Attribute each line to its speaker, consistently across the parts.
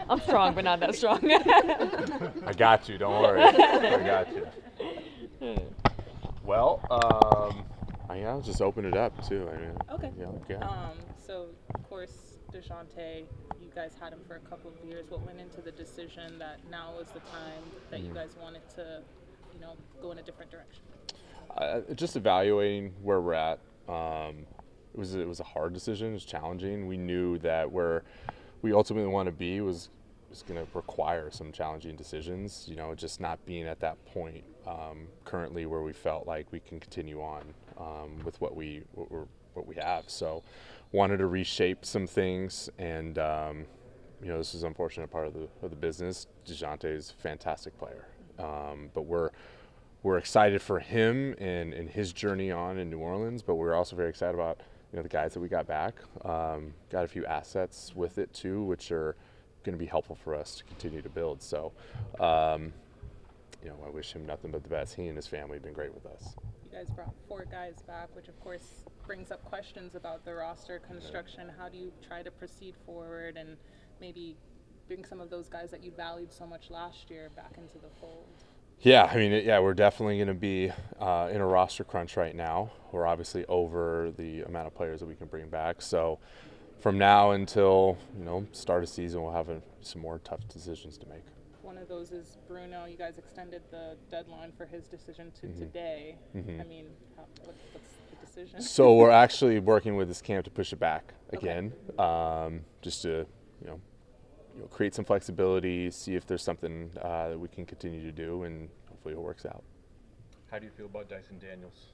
Speaker 1: I'm strong, but not that strong.
Speaker 2: I got you. Don't worry. I got you. Well, I'll just open it up too. I mean,
Speaker 3: Okay.
Speaker 2: Yeah.
Speaker 3: So, of course, DeJounte, you guys had him for a couple of years. What went into the decision that now was the time that you guys wanted to, go in a different direction?
Speaker 2: Just evaluating where we're at. It was a hard decision. It was challenging. We knew that where we ultimately want to be was going to require some challenging decisions. Just not being at that point currently where we felt like we can continue on with what we have. So, wanted to reshape some things, and this is an unfortunate part of the business. DeJounte is a fantastic player, but we're excited for him and his journey on in New Orleans, but we're also very excited about the guys that we got back. Got a few assets with it too, which are going to be helpful for us to continue to build. So, I wish him nothing but the best. He and his family have been great with us.
Speaker 3: You guys brought 4 guys back, which of course brings up questions about the roster construction. How do you try to proceed forward and maybe bring some of those guys that you valued so much last year back into the fold?
Speaker 2: Yeah, I mean, we're definitely going to be in a roster crunch right now. We're obviously over the amount of players that we can bring back. So from now until, start of season, we'll have some more tough decisions to make.
Speaker 3: One of those is Bruno. You guys extended the deadline for his decision to today. I mean, what's the decision?
Speaker 2: So we're actually working with this camp to push it back again, just to, create some flexibility, see if there's something that we can continue to do, and hopefully it works out.
Speaker 4: How do you feel about Dyson Daniels?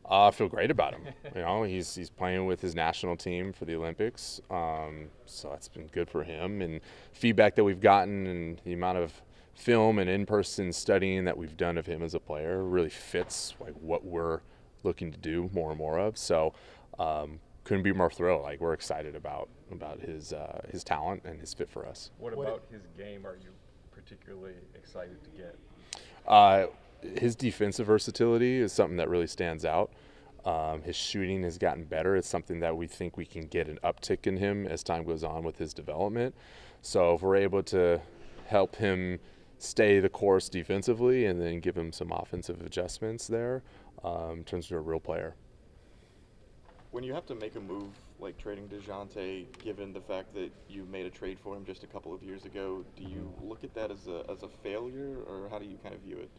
Speaker 2: I feel great about him. He's playing with his national team for the Olympics, so that's been good for him. And feedback that we've gotten and the amount of film and in-person studying that we've done of him as a player really fits like what we're looking to do more and more of. So couldn't be more thrilled. Like, we're excited about his talent and his fit for us.
Speaker 4: What about his game are you particularly excited to get?
Speaker 2: His defensive versatility is something that really stands out. His shooting has gotten better. It's something that we think we can get an uptick in him as time goes on with his development. So if we're able to help him stay the course defensively and then give him some offensive adjustments there, turns into a real player.
Speaker 5: When you have to make a move like trading DeJounte, given the fact that you made a trade for him just a couple of years ago, do you look at that as a failure, or how do you kind of view it?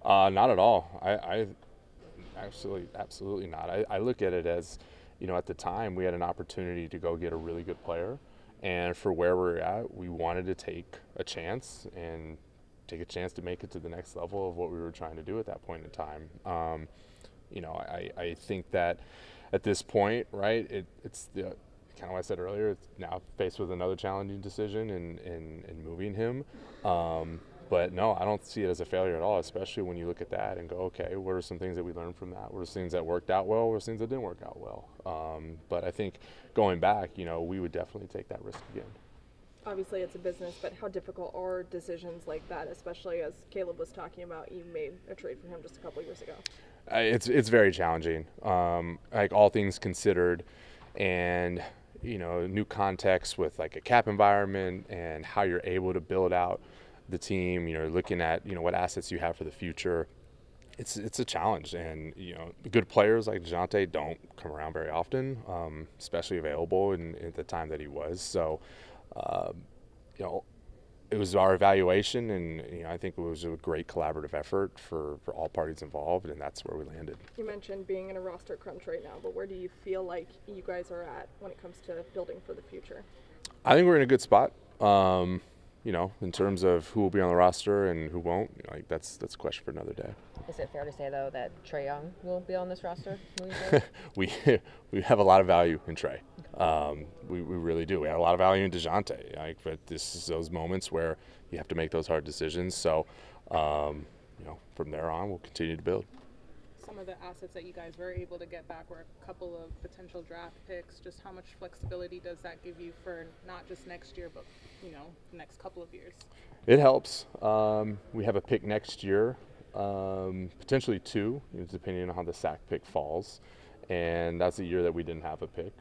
Speaker 2: Not at all. I absolutely not. I look at it as, at the time we had an opportunity to go get a really good player, and for where we're at, we wanted to take a chance to make it to the next level of what we were trying to do at that point in time. I think that at this point, right, it's the kind of what I said earlier. It's now faced with another challenging decision in moving him. But no, I don't see it as a failure at all, especially when you look at that and go, okay, what are some things that we learned from that? What are things that worked out well? What are things that didn't work out well? But I think going back, we would definitely take that risk again.
Speaker 6: Obviously it's a business, but how difficult are decisions like that, especially as Caleb was talking about, you made a trade for him just a couple of years ago?
Speaker 2: It's very challenging, like all things considered, and new context with like a cap environment and how you're able to build out the team. Looking at what assets you have for the future. It's a challenge, and good players like DeJounte don't come around very often, especially available at the time that he was. So, it was our evaluation, and I think it was a great collaborative effort for all parties involved, and that's where we landed.
Speaker 6: You mentioned being in a roster crunch right now, but where do you feel like you guys are at when it comes to building for the future?
Speaker 2: I think we're in a good spot. In terms of who will be on the roster and who won't, that's a question for another day.
Speaker 1: Is it fair to say, though, that Trae Young will be on this roster moving forward?
Speaker 2: we have a lot of value in Trae. We really do. We have a lot of value in DeJounte. But this is those moments where you have to make those hard decisions. So, from there on, we'll continue to build.
Speaker 3: Some of the assets that you guys were able to get back were a couple of potential draft picks. Just how much flexibility does that give you for not just next year, but the next couple of years?
Speaker 2: It helps. We have a pick next year, potentially 2, depending on how the sack pick falls. And that's the year that we didn't have a pick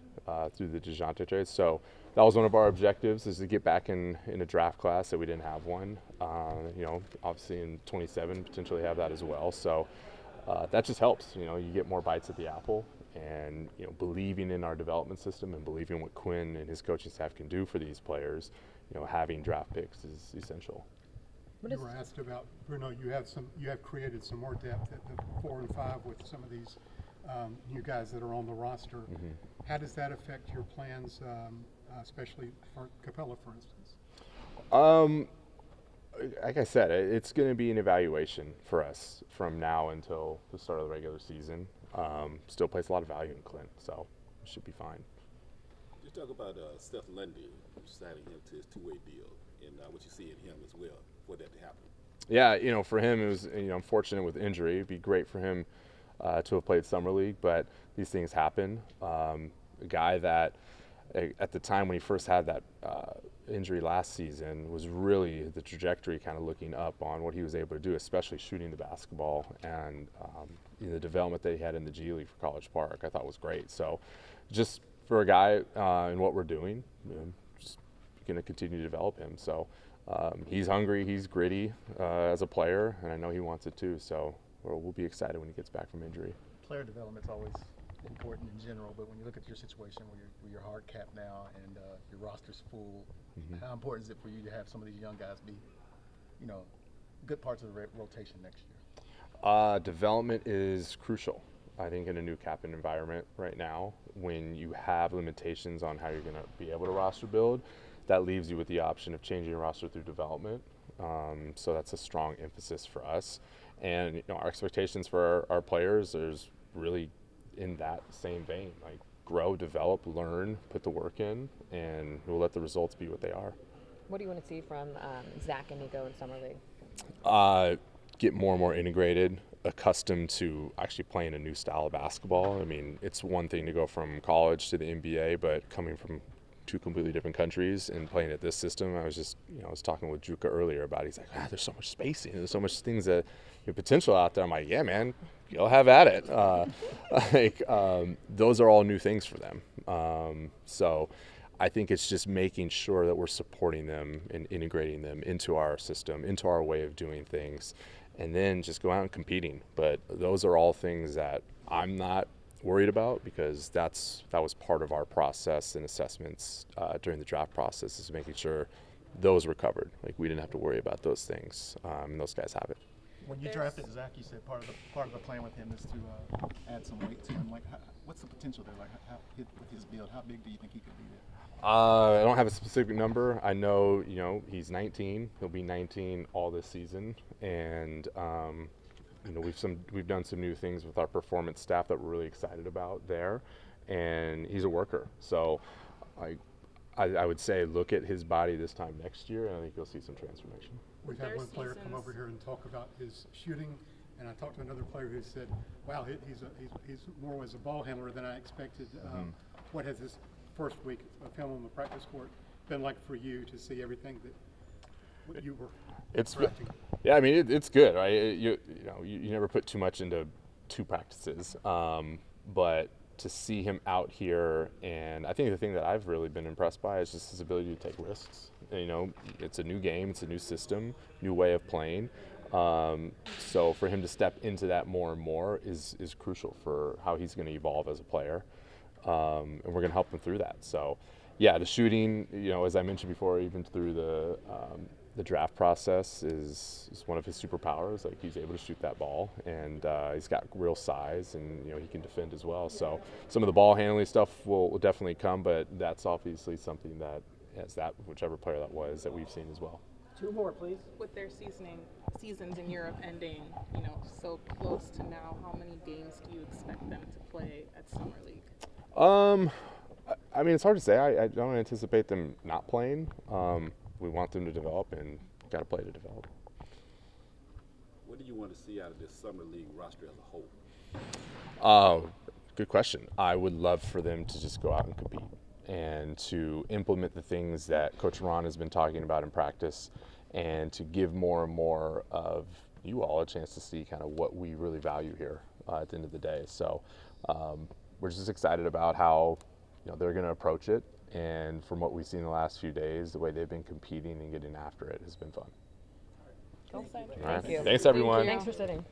Speaker 2: through the DeJounte trade. So that was one of our objectives, is to get back in a draft class that we didn't have one. Obviously in 27 potentially have that as well. So that just helps. You get more bites at the apple, and believing in our development system and believing what Quinn and his coaching staff can do for these players. Having draft picks is essential.
Speaker 7: You were asked about, Bruno, you have created some more depth at the 4 and 5 with some of these new guys that are on the roster.
Speaker 2: Mm-hmm.
Speaker 7: How does that affect your plans, especially for Capella, for instance?
Speaker 2: Like I said, it's going to be an evaluation for us from now until the start of the regular season. Still place a lot of value in Clint, so it should be fine.
Speaker 8: You talk about Steph Landry signing him to his two-way deal, and what you see in him as well for that to happen.
Speaker 2: Yeah, for him it was unfortunate with injury. It'd be great for him to have played summer league, but these things happen. A guy that at the time when he first had that injury last season was really the trajectory kind of looking up on what he was able to do, especially shooting the basketball, and the development that he had in the G League for College Park I thought was great. So just for a guy in what we're doing, just going to continue to develop him. So he's hungry, he's gritty as a player, and I know he wants it too. So we'll be excited when he gets back from injury.
Speaker 9: Player development's always important in general, but when you look at your situation where you're hard capped now and your roster's full,
Speaker 2: Mm-hmm.
Speaker 9: how important is it for you to have some of these young guys be, good parts of the rotation next year?
Speaker 2: Development is crucial, I think, in a new captain environment right now. When you have limitations on how you're going to be able to roster build, that leaves you with the option of changing your roster through development. So that's a strong emphasis for us. And our expectations for our players is really in that same vein, like grow, develop, learn, put the work in, and we'll let the results be what they are.
Speaker 1: What do you want to see from Zach and Nico in summer league?
Speaker 2: Get more and more integrated, accustomed to actually playing a new style of basketball. I mean, it's one thing to go from college to the NBA, but coming from two completely different countries and playing at this system, I was talking with Juka earlier about it. He's like, there's so much spacing, there's so much things that potential out there. I'm like, yeah, man, you'll have at it. Those are all new things for them. So I think it's just making sure that we're supporting them and integrating them into our system, into our way of doing things, and then just go out and competing. But those are all things that I'm not worried about, because that was part of our process and assessments during the draft process, is making sure those were covered. Like, we didn't have to worry about those things, and those guys have it.
Speaker 9: When you drafted Zach, you said part of the plan with him is to add some weight to him. Like, what's the potential there? Like, with his build, how big do you think he could be there?
Speaker 2: I don't have a specific number. I know, he's 19. He'll be 19 all this season, and we've done some new things with our performance staff that we're really excited about there, and he's a worker. So, I would say look at his body this time next year, and I think you'll see some transformation.
Speaker 7: We've had one player come over here and talk about his shooting, and I talked to another player who said, "Wow, he's more as a ball handler than I expected." What has this first week of him on the practice court been like for you to see everything that you were expecting?
Speaker 2: Yeah, I mean it's good, right? You never put too much into 2 practices, but to see him out here, and I think the thing that I've really been impressed by is just his ability to take risks. It's a new game, it's a new system, new way of playing. So for him to step into that more and more is crucial for how he's going to evolve as a player, and we're going to help him through that. So, yeah, the shooting, as I mentioned before, even through the draft process is one of his superpowers. Like, he's able to shoot that ball, and he's got real size, and he can defend as well. So some of the ball handling stuff will definitely come, but that's obviously something that whichever player that was, that we've seen as well.
Speaker 10: 2 more, please.
Speaker 3: With their seasons in Europe ending, so close to now, how many games do you expect them to play at summer league?
Speaker 2: I mean, it's hard to say. I don't anticipate them not playing. We want them to develop, and got to play to develop.
Speaker 8: What do you want to see out of this summer league roster as a
Speaker 2: whole? Good question. I would love for them to just go out and compete, and to implement the things that Coach Ron has been talking about in practice, and to give more and more of you all a chance to see kind of what we really value here at the end of the day. So we're just excited about how they're going to approach it, And from what we've seen the last few days, the way they've been competing and getting after it has been fun.
Speaker 1: Cool.
Speaker 2: All right.
Speaker 1: Thank you.
Speaker 2: Thanks, everyone.
Speaker 1: Thanks for sitting.